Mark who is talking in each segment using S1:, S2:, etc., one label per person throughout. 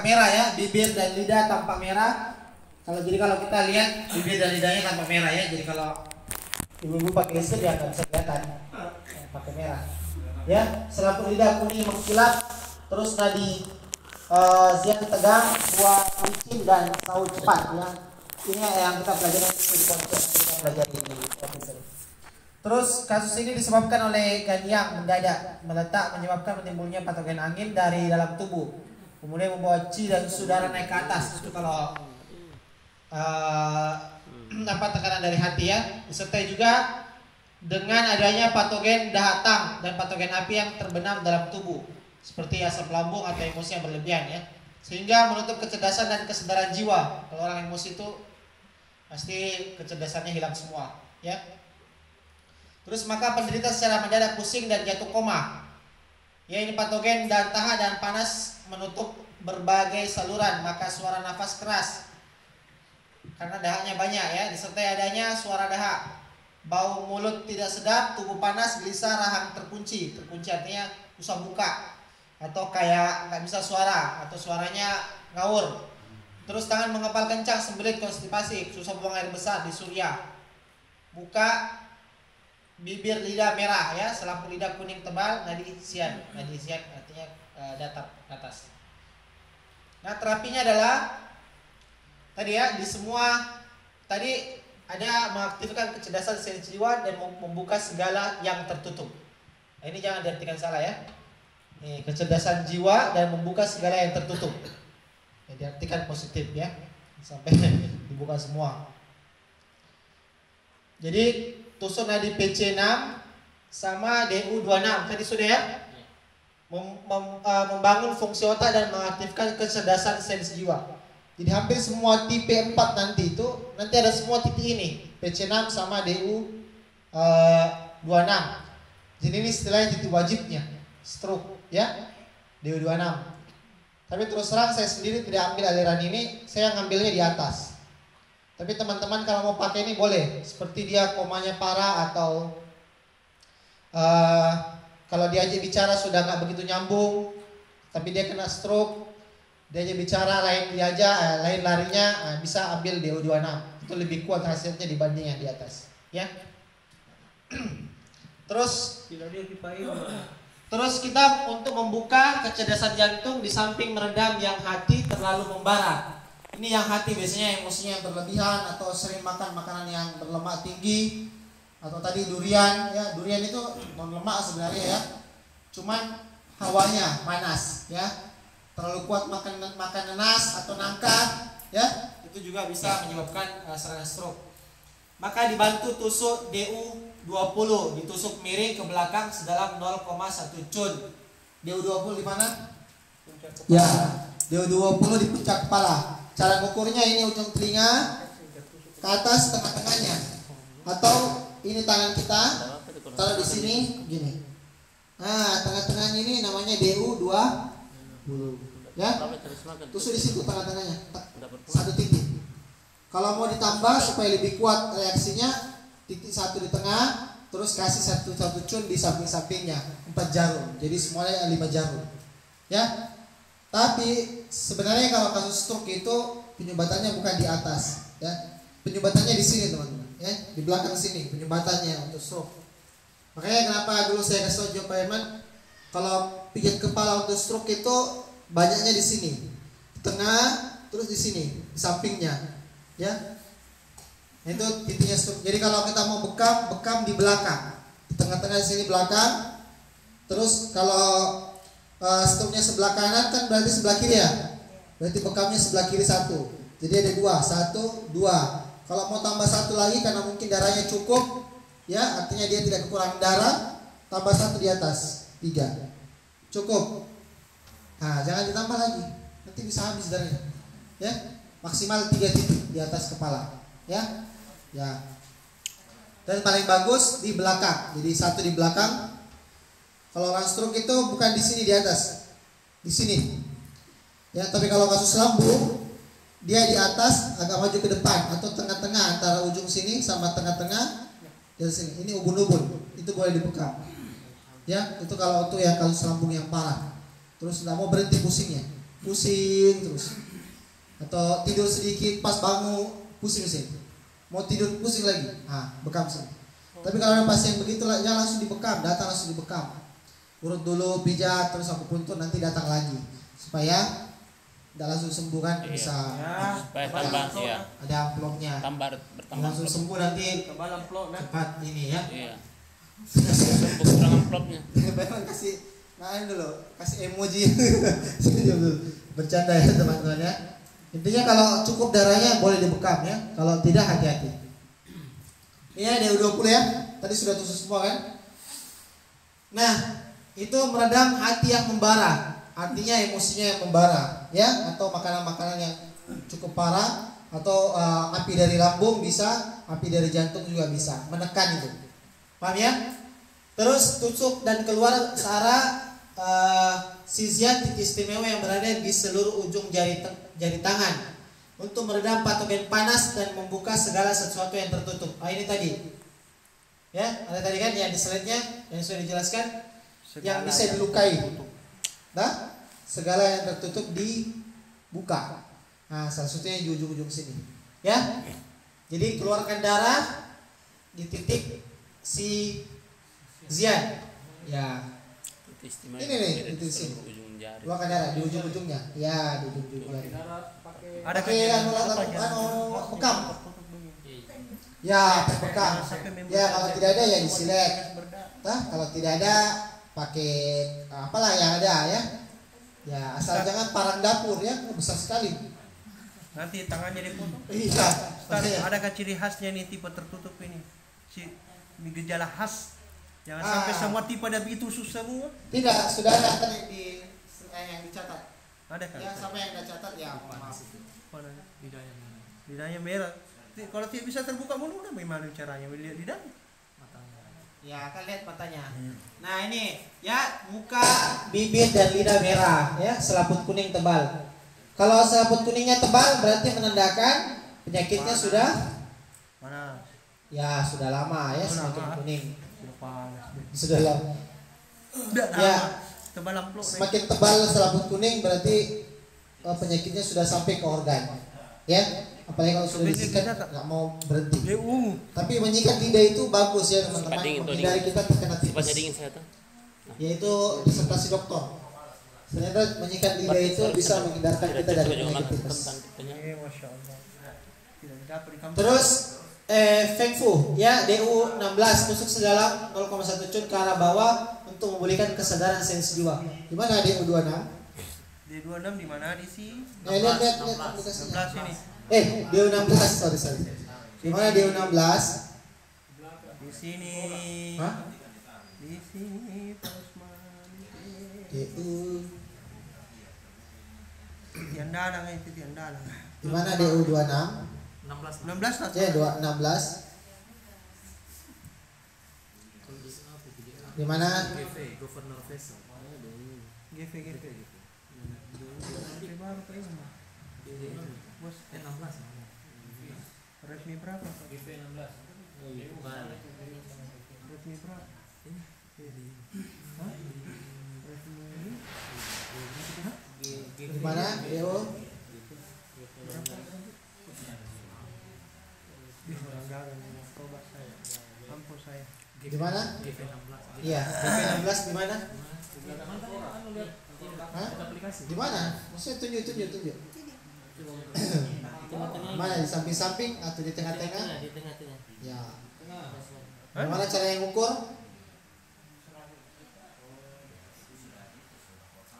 S1: merah ya, bibir dan lidah tampak merah. Kalau kita lihat bibir dan lidahnya tampak merah ya. Jadi kalau ibu-ibu pakai laser dia akan bisa kelihatan pakai merah. Ya, selaput lidah kuning mengkilap, terus nadi ziat tegang, buah licin dan saut cepat ya. Ini yang kita pelajari di konsep kita pelajari di episode. Terus kasus ini disebabkan oleh ganiang mendadak meletak menyebabkan menimbulnya patogen angin dari dalam tubuh, kemudian membawa chi dan susu darah naik ke atas. Itu kalau tekanan dari hati ya. Disertai juga dengan adanya patogen dahatang dan patogen api yang terbenam dalam tubuh, seperti asam lambung atau emosi yang berlebihan ya, sehingga menutup kecerdasan dan kesadaran jiwa. Kalau orang emosi itu pasti kecerdasannya hilang semua ya. Terus maka penderita secara mendadak pusing dan jatuh koma. Ya, ini patogen dan tahap dan panas menutup berbagai saluran, maka suara nafas keras karena dahaknya banyak ya, disertai adanya suara dahak, bau mulut tidak sedap, tubuh panas, gelisah, rahang terkunci. Terkunci artinya susah buka atau kayak nggak bisa suara atau suaranya ngawur. Terus tangan mengepal kencang, sembelit, konstipasi, susah buang air besar, disuria. Buka bibir lidah merah ya, selaput lidah kuning tebal, nadi sian artinya datar atas. Nah, terapinya adalah tadi ya, di semua tadi ada mengaktifkan kecerdasan sens jiwa dan membuka segala yang tertutup. Nah, ini jangan diartikan salah ya. Nih, kecerdasan jiwa dan membuka segala yang tertutup. Ya, diartikan positif ya, sampai dibuka semua. Jadi tusuk nadi PC6 sama DU26 tadi sudah ya, membangun fungsi otak dan mengaktifkan kecerdasan sens jiwa. Jadi hampir semua tipe 4 nanti ada semua titik ini, PC6 sama DU26. Jadi ini istilahnya titik wajibnya stroke ya, DU26. Tapi terus terang saya sendiri tidak ambil aliran ini, saya ngambilnya di atas. Tapi teman-teman kalau mau pakai ini boleh, seperti dia komanya parah atau kalau diajak bicara sudah nggak begitu nyambung, tapi dia kena stroke, diajak bicara lain lain larinya, bisa ambil DO26. Itu lebih kuat hasilnya dibanding yang di atas, ya. Terus kita untuk membuka kecerdasan jantung di samping meredam yang hati terlalu membara. Ini yang hati biasanya emosinya yang berlebihan atau sering makan makanan yang berlemak tinggi, atau tadi durian ya. Durian itu non lemak sebenarnya ya, cuman hawanya panas ya. Terlalu kuat makan nanas atau nangka ya, itu juga bisa menyebabkan serangan stroke. Maka dibantu tusuk DU20, ditusuk miring ke belakang sedalam 0,1 cun. DU20 di mana? Ya, DU20 di puncak kepala. Cara mengukurnya ini ujung telinga ke atas tengah-tengahnya, atau ini tangan kita taruh di sini gini. Nah, tengah-tengahnya ini namanya DU20 ya. Tusuk di situ tengah-tengahnya, satu titik. Kalau mau ditambah supaya lebih kuat reaksinya, titik satu di tengah, terus kasih satu cun di samping-sampingnya, 4 jarum. Jadi semuanya 5 jarum ya. Tapi sebenarnya kalau kasus stroke itu penyumbatannya bukan di atas ya. Penyumbatannya di sini teman-teman ya, di belakang sini penyumbatannya untuk stroke. Makanya kenapa dulu saya kasih tahu Pak Herman, kalau pijat kepala untuk stroke itu banyaknya di sini, di tengah, terus di sini, di sampingnya ya. Itu titiknya stroke. Jadi kalau kita mau bekam di belakang, di tengah-tengah di sini belakang. Terus kalau stroke-nya sebelah kanan kan berarti sebelah kiri ya. Berarti bekamnya sebelah kiri satu. Jadi ada 2, 1, 2. Kalau mau tambah satu lagi karena mungkin darahnya cukup ya, artinya dia tidak kekurangan darah, tambah 1 di atas, 3. Cukup. Nah, jangan ditambah lagi. Nanti bisa habis darahnya. Ya. Maksimal 3 titik di atas kepala, ya. Ya. Dan paling bagus di belakang. Jadi 1 di belakang. Kalau orang stroke itu bukan di sini di atas, di sini. Ya, tapi kalau kasus lambung dia di atas agak maju ke depan atau tengah-tengah antara ujung sini sama tengah-tengah dari sini. Ini ubun-ubun, itu boleh dibekam. Ya, itu kalau untuk yang kasus lambung yang parah. Terus tidak mau berhenti pusingnya. pusing terus. Atau tidur sedikit pas bangun pusing. Mau tidur pusing lagi. Bekam sini. Tapi kalau ada pasien begitu jangan langsung dibekam, datang langsung dibekam. Urut dulu, pijat, terus aku puntur, nanti datang lagi. Supaya tidak langsung sembuh kan, bisa
S2: supaya tambah
S1: ada amplopnya.
S2: Bertambah
S1: langsung sembuh nanti cepat ini ya.
S2: Iya. Sembuh kurang amplopnya.
S1: Memang kasih dulu, kasih emoji. Bercanda ya teman-teman ya. Intinya kalau cukup darahnya boleh dibekam ya. Kalau tidak hati-hati. Ini ya DU20 ya. Tadi sudah tusuk semua kan. Nah, itu meredam hati yang membara. Artinya emosinya yang membara ya, atau makanan-makanan yang cukup parah, atau api dari lambung bisa, api dari jantung juga bisa, menekan itu. Paham ya? Terus tusuk dan keluar searah sisian titik istimewa yang berada di seluruh ujung jari tangan untuk meredam patogen panas dan membuka segala sesuatu yang tertutup. Ini tadi. Ya, ada tadi kan yang di slide-nya yang sudah dijelaskan yang bisa dilukai. Nah, segala yang tertutup dibuka. Nah, salah satunya di ujung-ujung sini. Ya. Jadi keluarkan darah di titik si Zian. Ya. Ini nih, titik sini. Keluarkan darah di ujung-ujungnya. Ya, di ujung-ujung jari. Ada kayak bekam. Ya, bekam. Ya, kalau tidak ada ya disilet. Nah, kalau tidak ada pakai apalah yang ada ya. Ya, asal jangan parang dapur ya, besar sekali.
S3: Nanti tangannya dipotong.
S1: Iya.
S3: Adakah ciri khasnya nih tipe tertutup ini? Gejala khas. Jangan sampai semua tipe ada itu susah semua.
S1: Tidak, sudah ada tadi yang dicatat.
S3: Ada kan?
S1: Ya, sama yang dicatat ya. Maaf.
S3: Lidahnya merah. Kalau tidak bisa terbuka mulut, bagaimana caranya melihat lidahnya?
S1: Ya, kan lihat matanya. Nah, ini ya, muka, bibir dan lidah merah ya, selaput kuning tebal. Kalau selaput kuningnya tebal berarti menandakan penyakitnya sudah
S3: mana?
S1: Ya, sudah lama ya, semakin kuning. Sudah lama. Ya,
S3: tebal amplop.
S1: Semakin tebal selaput kuning berarti penyakitnya sudah sampai ke organ. Ya. Apalagi kalau sudah disikat nggak mau berhenti. Tapi menyikat lidah itu bagus ya teman-teman. Menghindari kita terkena tipes. Yaitu disertasi dokter. Ternyata menyikat lidah itu bisa menghindarkan kita dari penyakit tipes. Terus Feng Fu ya, DU16 tusuk sedalam 0,1 cun ke arah bawah untuk memulihkan kesadaran sensi jiwa. Di mana DU26?
S3: DU26 di mana di sini?
S1: Lihat
S3: 16 ini.
S1: DU16, sorry. Di mana DU16?
S3: Di sini.
S1: Hah?
S3: Di sini Pasman.
S1: DU.
S3: Tiandalang itu Tiandalang.
S1: Di mana DU26?
S3: 16
S1: Ya, 16. Di mana?
S4: Governor Faisal.
S3: GV. Baru ke ini. Bos
S4: 16.
S3: resmi berapa?
S4: GV 16.
S3: Resmi berapa? Hah? Resmi ini?
S1: Di mana? DU?
S3: Orang gagal tobat saya. Ampun saya.
S1: Di mana?
S4: GV 16.
S1: Iya, DP16 di mana? Hah? Di mana? Maksudnya tunjuk. Mana, di samping-samping atau di tengah-tengah?
S4: Di tengah-tengah.
S1: Ya. Gimana cara yang ukur?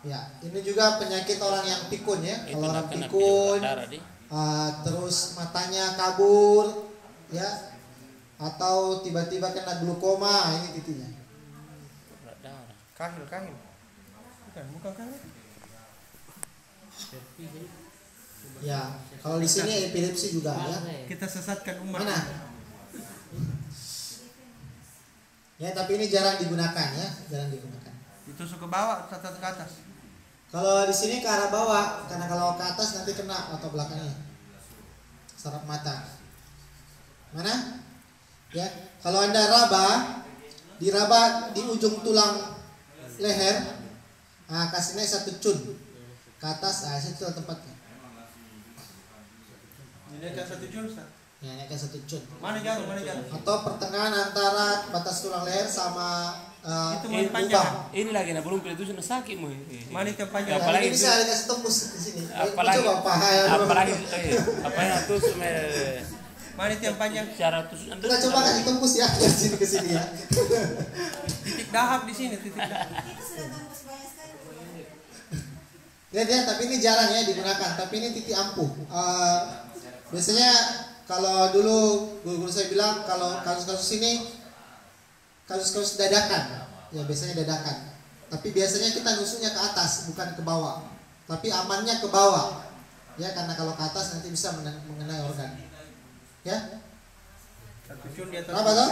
S1: Ya, ini juga penyakit orang yang pikun ya. Kalau orang pikun, terus matanya kabur, ya, atau tiba-tiba kena glukoma, ini titiknya.
S3: Kahil. Bukan kahil.
S1: Ya, kalau di sini epilepsi juga ya.
S3: Kita sesatkan umat.
S1: Mana? Ya, tapi ini jarang digunakan ya,
S3: Ditusuk ke bawah atau ke atas?
S1: Kalau di sini ke arah bawah, karena kalau ke atas nanti kena atau belakangnya. Saraf mata. Mana? Ya, kalau Anda diraba di ujung tulang leher, kasihnya 1 cun. ke atas, nah situ tempatnya.
S3: Dinaikkan 1 jun, Ustaz.
S1: Ya, naikkan 1 jun.
S3: Mana jarum, mana jarum?
S1: Atau pertengahan antara batas tulang leher sama
S3: Itu man panjang.
S1: lubang.
S2: Ini lagi nah belum itu sudah sakit mu.
S3: Mana itu yang panjang?
S2: Ya, apalagi
S1: ini bisa dikasih tembus di sini.
S2: Apalagi
S1: Coba paha ya.
S2: apalagi apa yang tusuk
S3: Mana itu yang panjang?
S2: cara tusuk
S1: Kita coba kasih tembus ya dari sini ke sini ya.
S3: Titik dahak di sini, titik dahak.
S1: Lihat ya, tapi ini jarang ya digunakan. Tapi ini titik ampuh. Biasanya kalau dulu guru saya bilang kalau kasus-kasus ini kasus-kasus dadakan, ya biasanya dadakan. Tapi biasanya kita nusuknya ke atas, bukan ke bawah. Tapi amannya ke bawah, ya karena kalau ke atas nanti bisa mengenai organ. Ya,
S3: 1 jun di atas.
S1: berapa toh?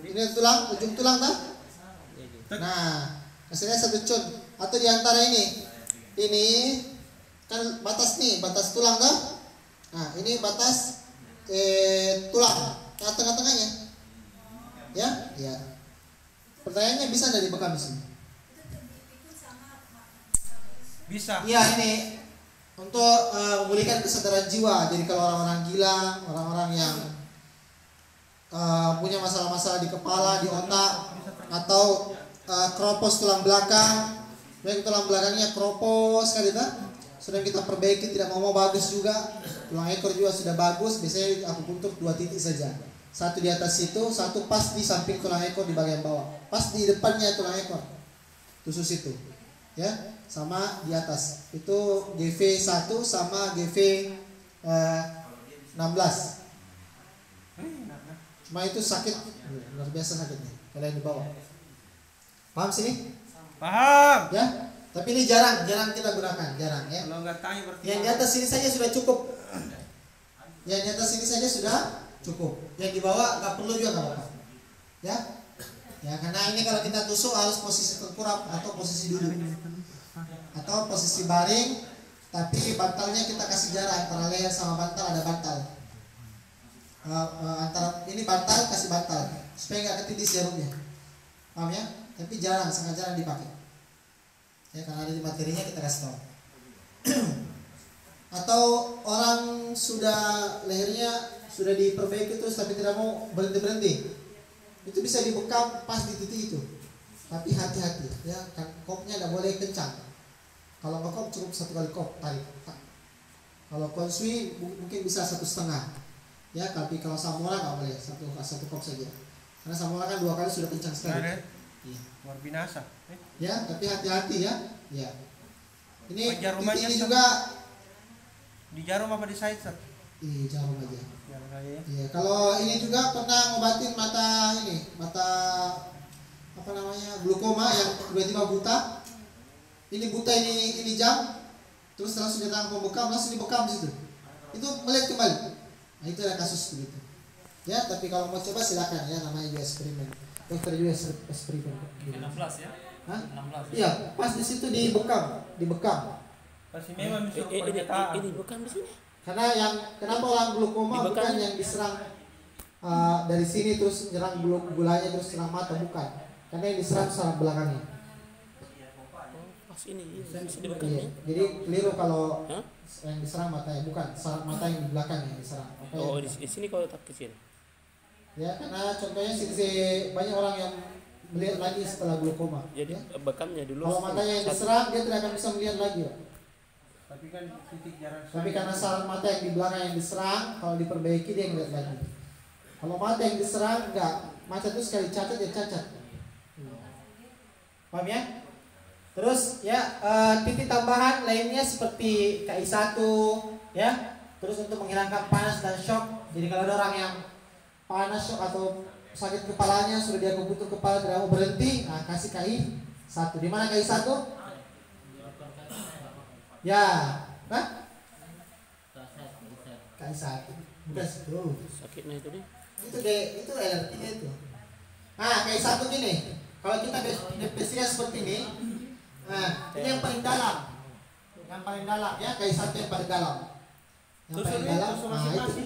S1: Ini tulang, ujung tulang toh? Nah, hasilnya 1 cun. Atau di antara ini kan batas nih, batas tulang toh? Nah, ini batas tulang, tengah-tengahnya. Ya, ya. Pertanyaannya bisa dari bekam di sini?
S3: Bisa.
S1: Iya, ini untuk memulihkan kesadaran jiwa. Jadi kalau orang-orang gila, orang-orang yang punya masalah-masalah di kepala, di otak, atau keropos tulang belakang, baik tulang belakangnya keropos sekali kan? Sudah kita perbaiki, tidak mau bagus juga. Tulang ekor juga sudah bagus. Biasanya aku puntur 2 titik saja. 1 di atas situ, 1 pas di samping tulang ekor di bagian bawah. Pas di depannya tulang ekor. Tusuk situ. Ya, sama di atas. Itu GV1 sama GV 16. Cuma itu sakit, luar biasa sakitnya. Kalian di bawah. Paham sini?
S3: Paham.
S1: Ya. Tapi ini jarang kita gunakan, jarang ya.
S3: Kalau nggak tanya berarti.
S1: Yang di atas sini saja sudah cukup. Yang di atas sini saja sudah cukup. Yang di bawah nggak perlu juga nggak apa-apa. Ya. Ya karena ini kalau kita tusuk harus posisi tengkurap atau posisi duduk atau posisi baring, tapi bantalnya kita kasih jarak antara leher sama bantal, ada bantal. Antara ini bantal kasih bantal supaya nggak ketindis jarumnya. Paham ya? Tapi jarang, sangat jarang dipakai. Ya karena ada di materinya kita kasih tahu. Atau orang sudah lehernya sudah diperbaiki terus tapi tidak mau berhenti, itu bisa dibekam pas di titik itu. Tapi hati-hati ya, kan kopnya tidak boleh kencang. Kalau ngekop cukup 1 kali kop tarik. Kalau konsui mungkin bisa 1,5. Ya, tapi kalau samora nggak boleh satu kop saja. Karena samora kan 2 kali sudah kencang sekali. Iya.
S3: Luar binasa.
S1: Ya, tapi hati-hati ya. Ya. Ini
S3: Jarumannya
S1: ini
S3: Ustaz?
S1: juga
S3: Di jarum apa di side, Ustaz?
S1: jarum aja.
S3: Jarum aja ya.
S1: Iya, kalau ini juga pernah ngobatin mata apa namanya glukoma yang tiba-tiba buta. Ini buta ini jam, terus langsung datang pembekam, langsung dibekam di situ. Itu melihat kembali. Nah, itu ada kasus begitu. Ya, tapi kalau mau coba silakan ya, namanya juga eksperimen. Dokter juga eksperimen.
S4: 16 ya?
S1: Hah?
S4: 16.
S1: Iya, pas di situ dibekam.
S3: Pasti memang bisa
S2: ini
S3: pernyataan.
S2: bukan di sini.
S1: Karena kenapa orang glukoma
S2: Dibekam.
S1: bukan yang diserang dari sini terus nyerang gulanya terus serang mata, bukan. Karena yang diserang saraf belakangnya.
S2: Pas ini bisa
S1: Iya.
S2: dibekamnya.
S1: Jadi keliru kalau
S2: Hah?
S1: yang diserang matanya, bukan saraf mata yang di belakang yang diserang. Makanya
S2: Oh,
S1: bukan.
S2: di sini kalau tak kecil.
S1: Ya, karena contohnya banyak orang yang melihat lagi setelah glukoma.
S2: Jadi
S1: Ya.
S2: bekamnya dulu.
S1: Kalau matanya yang diserang dia tidak akan bisa melihat lagi, Pak.
S3: Tapi kan titik jarak.
S1: Tapi karena saraf mata yang di belakang yang diserang, kalau diperbaiki dia ngeliat lagi. Kalau mata yang diserang enggak, mata itu sekali cacat ya cacat. Paham ya? Terus ya titik tambahan lainnya seperti KI1 ya. Terus untuk menghilangkan panas dan shock. Jadi kalau ada orang yang panas shock atau sakit kepalanya sudah dia kebutuh kepala tidak mau berhenti, nah kasih KI1. Di mana KI1? Ya, nah? KI1. Bukan situ.
S2: Sakitnya itu nih.
S1: Itu LRT-nya itu. Nah, KI1 gini. Kalau kita depresinya seperti ini, nah, ini yang paling dalam. Yang paling dalam ya, KI1 yang paling dalam. Yang paling dalam, nah itu.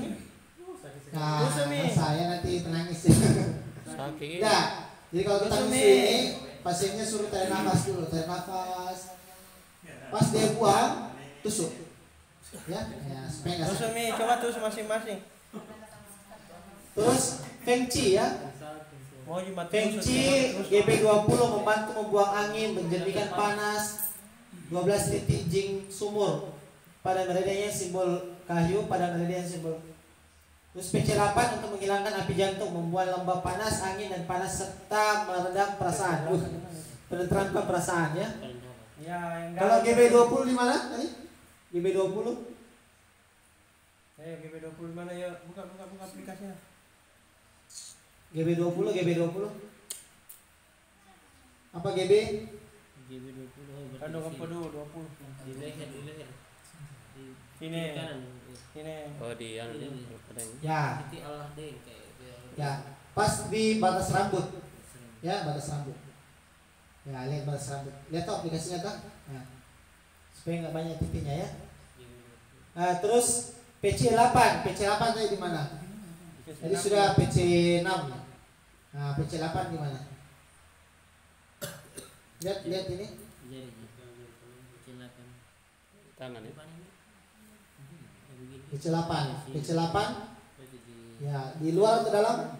S1: Nah, saya nanti menangis.
S2: Sakit.
S1: Ya, jadi kalau kita mesti ini, pasiennya suruh tarik nafas dulu, tarik nafas. Pas dia buang, tusuk. Ya, supaya nggak
S3: Tusuk
S1: sakit.
S3: nih, coba tusuk masing-masing.
S1: Terus Feng Chi ya.
S3: Mau cuma
S1: Feng
S3: tusuk,
S1: Chi
S3: coba tusuk.
S1: GB20 membantu membuang angin, menjernihkan panas. 12 titik jing sumur. Pada meridiannya simbol kayu, pada meridian simbol. Terus PC8 untuk menghilangkan api jantung, membuat lembab panas, angin dan panas serta meredam perasaan. Menerangkan perasaan ya.
S3: Ya, yang
S1: Kalau
S3: dalam.
S1: GB20 di mana tadi? GB20
S3: Ayo GB20 mana ya? Buka aplikasinya.
S1: GB20 apa GB?
S2: GB 20.
S3: Kandung apa dulu 20.
S2: Di leher.
S3: Ini.
S2: Kanan.
S3: Ini.
S2: Oh di yang pada ini.
S1: Ya,
S2: Titik Allah deh kayak
S1: ya. Pas di batas rambut. Ya, batas rambut. Ya, lihat batas rambut. Lihat tuh aplikasinya tuh. Nah, supaya nggak banyak titiknya ya. Nah, terus PC8 tadi di mana? Jadi sudah PC6. Nah, PC8 di mana? Lihat ini.
S2: Tangan ya.
S1: PC8 ya, di luar atau dalam?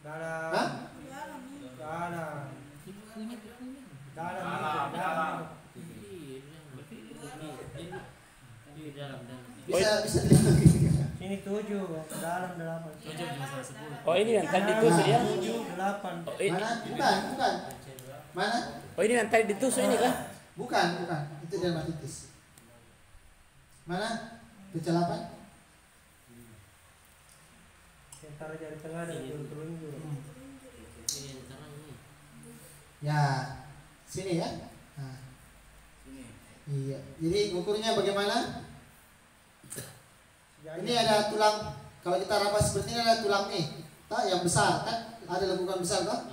S3: Dalam.
S1: Hah?
S3: Dalam.
S1: Bisa dilihat.
S3: Sini 7, dalam 8.
S2: Oh ini yang tadi ditusuk ya.
S3: 7, 8.
S2: Oh ini.
S1: Bukan. Mana?
S2: Oh ini yang tadi ditusuk ini kan?
S1: Bukan. Itu dermatitis. Mana? PC8?
S3: Antara jari tengah dan telunjuk.
S1: Ya, sini ya. Nah. Iya. Jadi ukurnya bagaimana? Ini ada tulang. Kalau kita rampas seperti ini ada tulang nih, yang besar kan? Ada lekukan besar kan?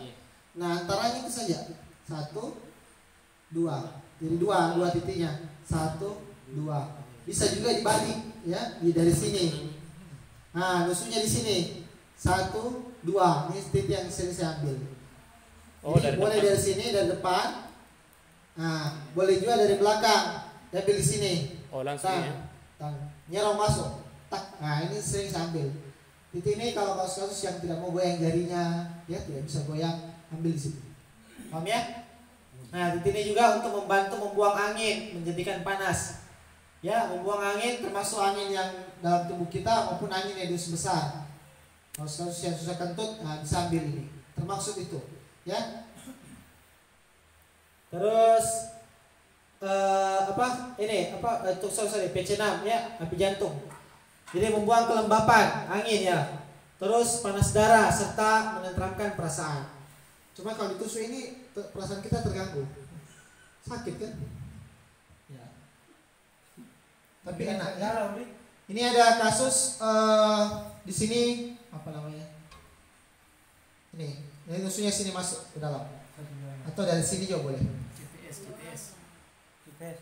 S1: Nah, antaranya itu saja. 1, 2. Jadi dua titiknya. 1, 2. Bisa juga dibalik ya, dari sini. Nah, nusuknya di sini. 1, 2. Ini titik yang saya ambil.
S2: Oh,
S1: Jadi
S2: dari
S1: boleh
S2: depan.
S1: dari sini, dari depan. Nah, boleh juga dari belakang. Ambil di sini.
S2: Oh langsung ya.
S1: Nyerong masuk. Tak. Nah, ini sering saya ambil. Titik ini kalau kasus-kasus yang tidak mau goyang jarinya, ya tidak bisa goyang, ambil di situ. Paham ya? Nah, titik ini juga untuk membantu membuang angin, menjadikan panas. Ya, membuang angin termasuk angin yang dalam tubuh kita maupun angin yang dus besar. Kasus-kasus yang susah kentut, nah bisa ambil ini. Termasuk itu, ya. Terus sorry, PC6 ya, api jantung. Jadi membuang kelembapan angin ya. Terus panas darah serta menenteramkan perasaan. Cuma kalau ditusuk ini perasaan kita terganggu. Sakit kan? Ya. Tapi enak ya. Ini ada kasus di sini apa namanya? Ini tusuknya sini masuk ke dalam. Atau dari sini juga boleh.
S4: CTS.
S3: Kita